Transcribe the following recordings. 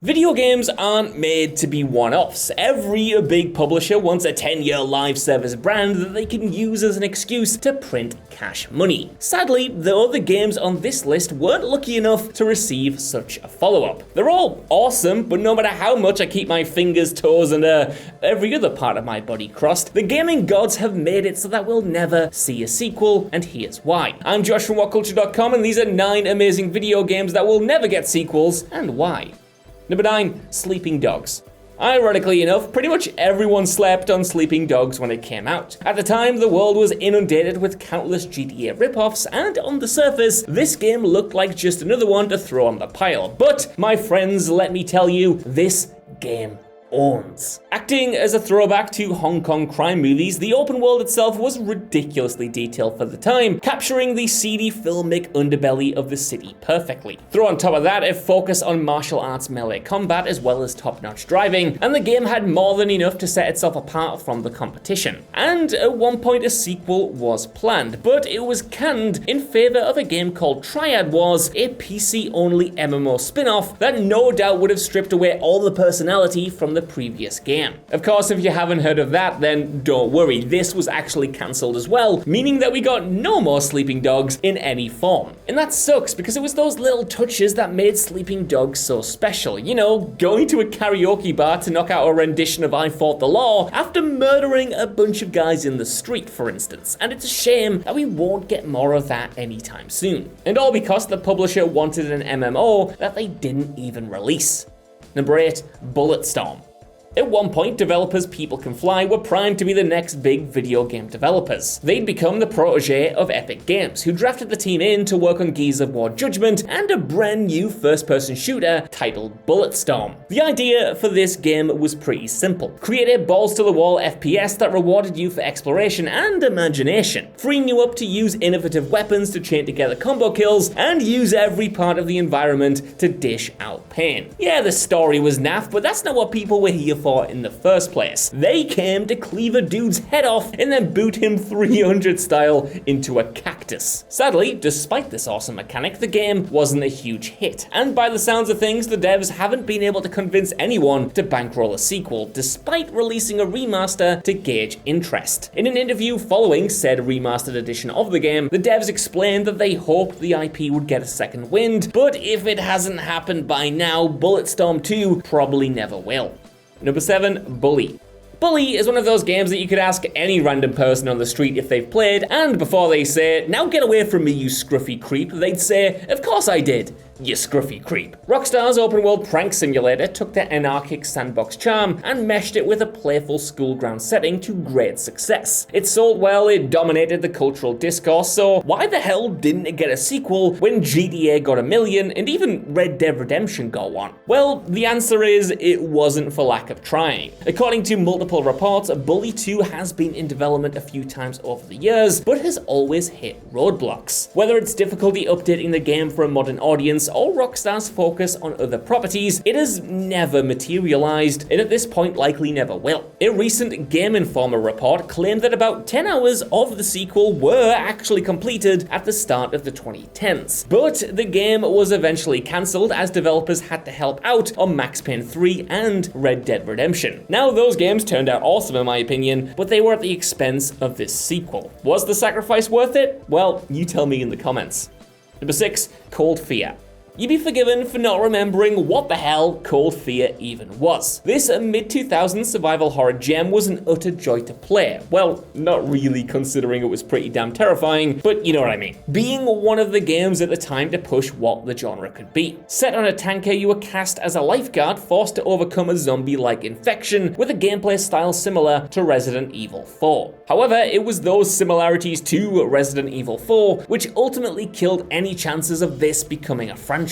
Video games aren't made to be one-offs. Every big publisher wants a 10-year live service brand that they can use as an excuse to print cash money. Sadly, the other games on this list weren't lucky enough to receive such a follow-up. They're all awesome, but no matter how much I keep my fingers, toes, and every other part of my body crossed, the gaming gods have made it so that we'll never see a sequel, and here's why. I'm Josh from WhatCulture.com, and these are 9 amazing video games that will never get sequels, and why. Number 9, Sleeping Dogs. Ironically enough, pretty much everyone slept on Sleeping Dogs when it came out. At the time, the world was inundated with countless GTA ripoffs, and on the surface, this game looked like just another one to throw on the pile. But, my friends, let me tell you, this game owns. Acting as a throwback to Hong Kong crime movies, the open world itself was ridiculously detailed for the time, capturing the seedy filmic underbelly of the city perfectly. Throw on top of that a focus on martial arts melee combat as well as top-notch driving, and the game had more than enough to set itself apart from the competition. And at one point a sequel was planned, but it was canned in favor of a game called Triad Wars, a PC-only MMO spin-off that no doubt would have stripped away all the personality from the previous game. Of course, if you haven't heard of that, then don't worry, this was actually cancelled as well, meaning that we got no more Sleeping Dogs in any form. And that sucks because it was those little touches that made Sleeping Dogs so special. You know, going to a karaoke bar to knock out a rendition of I Fought the Law after murdering a bunch of guys in the street, for instance. And it's a shame that we won't get more of that anytime soon. And all because the publisher wanted an MMO that they didn't even release. Number 8, Bulletstorm. At one point, developers People Can Fly were primed to be the next big video game developers. They'd become the protege of Epic Games, who drafted the team in to work on Gears of War Judgment and a brand new first-person shooter titled Bulletstorm. The idea for this game was pretty simple. Create a balls-to-the-wall FPS that rewarded you for exploration and imagination, freeing you up to use innovative weapons to chain together combo kills and use every part of the environment to dish out pain. Yeah, the story was naff, but that's not what people were here for in the first place. They came to cleave a dude's head off and then boot him 300 style into a cactus. Sadly, despite this awesome mechanic, the game wasn't a huge hit, and by the sounds of things, the devs haven't been able to convince anyone to bankroll a sequel, despite releasing a remaster to gauge interest. In an interview following said remastered edition of the game, the devs explained that they hoped the IP would get a second wind, but if it hasn't happened by now, Bulletstorm 2 probably never will. Number 7, Bully. Bully is one of those games that you could ask any random person on the street if they've played, and before they say, "Now get away from me, you scruffy creep," they'd say, "Of course I did, you scruffy creep." Rockstar's open-world prank simulator took their anarchic sandbox charm and meshed it with a playful school ground setting to great success. It sold well, it dominated the cultural discourse, so why the hell didn't it get a sequel when GTA got 1 million and even Red Dead Redemption got one? Well, the answer is it wasn't for lack of trying. According to multiple reports, Bully 2 has been in development a few times over the years, but has always hit roadblocks. Whether it's difficulty updating the game for a modern audience or Rockstar's focus on other properties, it has never materialized, and at this point likely never will. A recent Game Informer report claimed that about 10 hours of the sequel were actually completed at the start of the 2010s. But the game was eventually cancelled as developers had to help out on Max Payne 3 and Red Dead Redemption. Now, those games turned out awesome in my opinion, but they were at the expense of this sequel. Was the sacrifice worth it? Well, you tell me in the comments. Number 6, Cold Fear. You'd be forgiven for not remembering what the hell Cold Fear even was. This mid-2000s survival horror gem was an utter joy to play. Well, not really, considering it was pretty damn terrifying, but you know what I mean. Being one of the games at the time to push what the genre could be. Set on a tanker, you were cast as a lifeguard forced to overcome a zombie-like infection with a gameplay style similar to Resident Evil 4. However, it was those similarities to Resident Evil 4 which ultimately killed any chances of this becoming a franchise.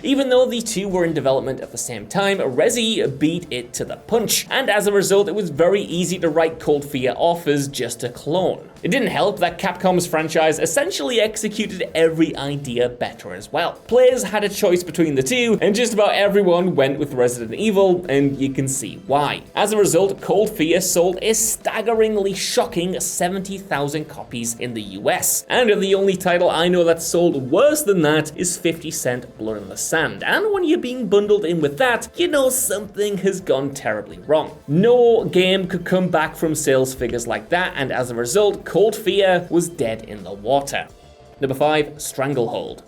Even though the two were in development at the same time, Resi beat it to the punch, and as a result it was very easy to write Cold Fear off as just a clone. It didn't help that Capcom's franchise essentially executed every idea better as well. Players had a choice between the two, and just about everyone went with Resident Evil, and you can see why. As a result, Cold Fear sold a staggeringly shocking 70,000 copies in the US, and the only title I know that sold worse than that is 50 Cent like blood in the sand, and when you're being bundled in with that, you know something has gone terribly wrong. No game could come back from sales figures like that, and as a result, Cold Fear was dead in the water. Number 5, Stranglehold.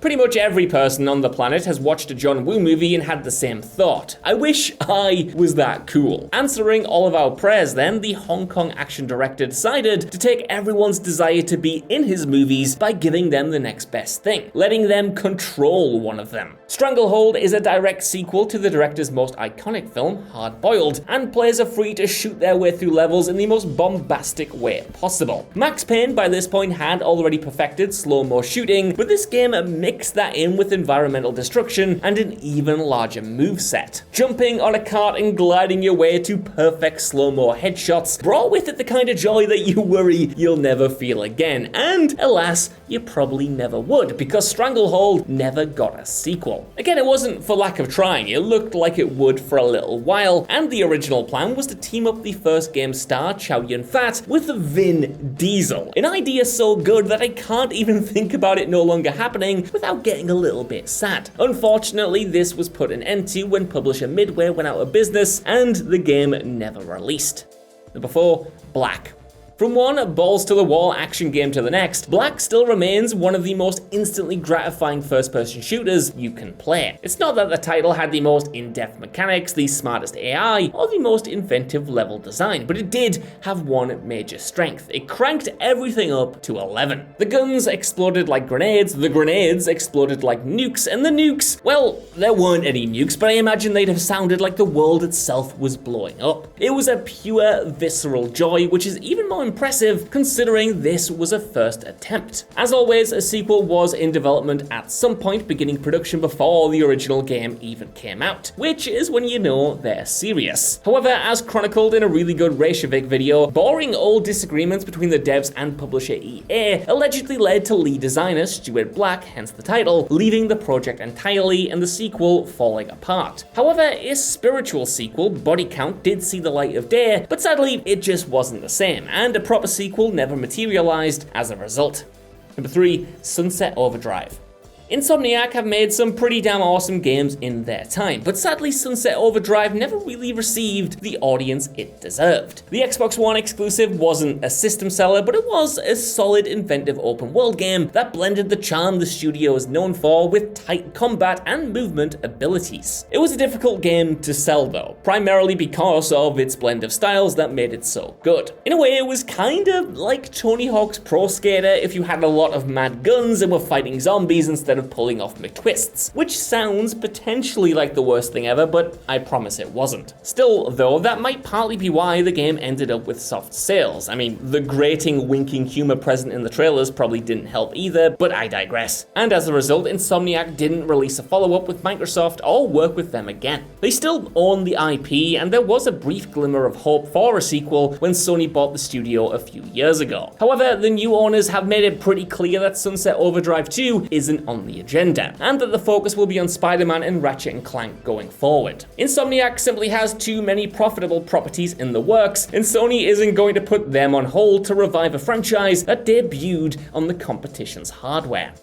Pretty much every person on the planet has watched a John Woo movie and had the same thought. I wish I was that cool. Answering all of our prayers then, the Hong Kong action director decided to take everyone's desire to be in his movies by giving them the next best thing, letting them control one of them. Stranglehold is a direct sequel to the director's most iconic film, Hard Boiled, and players are free to shoot their way through levels in the most bombastic way possible. Max Payne by this point had already perfected slow-mo shooting, but this game mixed that in with environmental destruction and an even larger moveset. Jumping on a cart and gliding your way to perfect slow-mo headshots brought with it the kind of joy that you worry you'll never feel again, and alas, you probably never would, because Stranglehold never got a sequel. Again, it wasn't for lack of trying, it looked like it would for a little while, and the original plan was to team up the first game star, Chow Yun-fat, with Vin Diesel. An idea so good that I can't even think about it no longer happening without getting a little bit sad. Unfortunately, this was put an end to when publisher Midway went out of business, and the game never released. Number 4, Black. From one balls-to-the-wall action game to the next, Black still remains one of the most instantly gratifying first-person shooters you can play. It's not that the title had the most in-depth mechanics, the smartest AI, or the most inventive level design, but it did have one major strength. It cranked everything up to 11. The guns exploded like grenades, the grenades exploded like nukes, and the nukes, well, there weren't any nukes, but I imagine they'd have sounded like the world itself was blowing up. It was a pure, visceral joy, which is even more impressive considering this was a first attempt. As always, a sequel was in development at some point, beginning production before the original game even came out, which is when you know they're serious. However, as chronicled in a really good Reykjavik video, boring old disagreements between the devs and publisher EA allegedly led to lead designer Stuart Black, hence the title, leaving the project entirely and the sequel falling apart. However, a spiritual sequel, Body Count, did see the light of day, but sadly it just wasn't the same, and a proper sequel never materialized as a result. Number 3, Sunset Overdrive. Insomniac have made some pretty damn awesome games in their time, but sadly Sunset Overdrive never really received the audience it deserved. The Xbox One exclusive wasn't a system seller, but it was a solid, inventive open world game that blended the charm the studio is known for with tight combat and movement abilities. It was a difficult game to sell though, primarily because of its blend of styles that made it so good. In a way, it was kind of like Tony Hawk's Pro Skater if you had a lot of mad guns and were fighting zombies instead of pulling off McTwists, which sounds potentially like the worst thing ever, but I promise it wasn't. Still, though, that might partly be why the game ended up with soft sales. I mean, the grating, winking humor present in the trailers probably didn't help either, but I digress. And as a result, Insomniac didn't release a follow-up with Microsoft or work with them again. They still own the IP, and there was a brief glimmer of hope for a sequel when Sony bought the studio a few years ago. However, the new owners have made it pretty clear that Sunset Overdrive 2 isn't on the agenda, and that the focus will be on Spider-Man and Ratchet & Clank going forward. Insomniac simply has too many profitable properties in the works, and Sony isn't going to put them on hold to revive a franchise that debuted on the competition's hardware.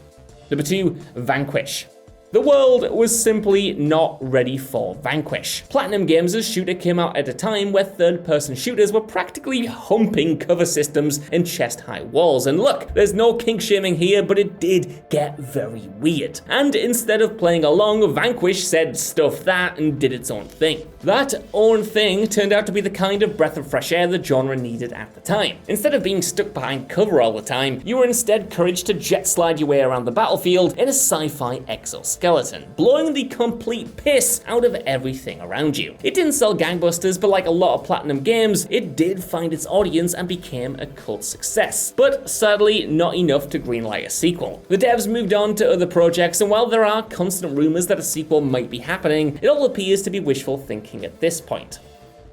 Number 2, Vanquish. The world was simply not ready for Vanquish. Platinum Games' shooter came out at a time where third-person shooters were practically humping cover systems and chest-high walls. And look, there's no kink-shaming here, but it did get very weird. And instead of playing along, Vanquish said stuff that and did its own thing. That own thing turned out to be the kind of breath of fresh air the genre needed at the time. Instead of being stuck behind cover all the time, you were instead encouraged to jet slide your way around the battlefield in a sci-fi exoskeleton, blowing the complete piss out of everything around you. It didn't sell gangbusters, but like a lot of Platinum games, it did find its audience and became a cult success. But sadly, not enough to greenlight a sequel. The devs moved on to other projects, and while there are constant rumors that a sequel might be happening, it all appears to be wishful thinking at this point.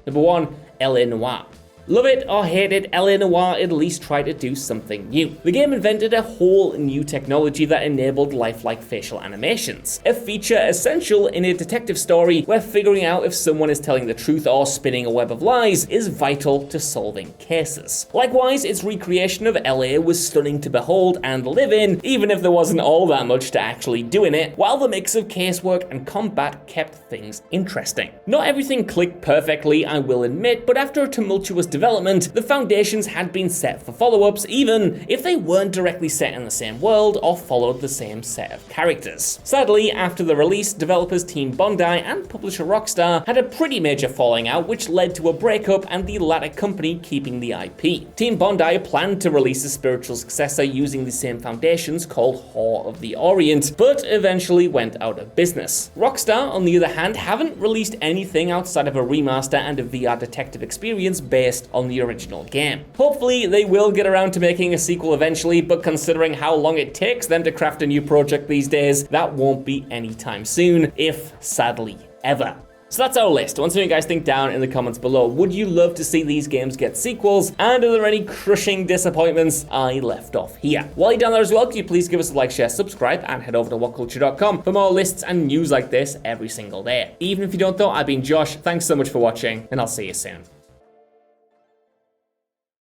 Number 1, LA Noire. Love it or hate it, LA Noire at least tried to do something new. The game invented a whole new technology that enabled lifelike facial animations, a feature essential in a detective story where figuring out if someone is telling the truth or spinning a web of lies is vital to solving cases. Likewise, its recreation of LA was stunning to behold and live in, even if there wasn't all that much to actually do in it, while the mix of casework and combat kept things interesting. Not everything clicked perfectly, I will admit, but after a tumultuous development, the foundations had been set for follow-ups, even if they weren't directly set in the same world or followed the same set of characters. Sadly, after the release, developers Team Bondi and publisher Rockstar had a pretty major falling out, which led to a breakup and the latter company keeping the IP. Team Bondi planned to release a spiritual successor using the same foundations called Whore of the Orient, but eventually went out of business. Rockstar, on the other hand, haven't released anything outside of a remaster and a VR detective experience based on the original game. Hopefully, they will get around to making a sequel eventually, but considering how long it takes them to craft a new project these days, that won't be anytime soon, if sadly ever. So that's our list. I want to know what you guys think down in the comments below. Would you love to see these games get sequels? And are there any crushing disappointments I left off here? While you're down there as well, could you please give us a like, share, subscribe, and head over to WhatCulture.com for more lists and news like this every single day. Even if you don't though, I've been Josh. Thanks so much for watching, and I'll see you soon.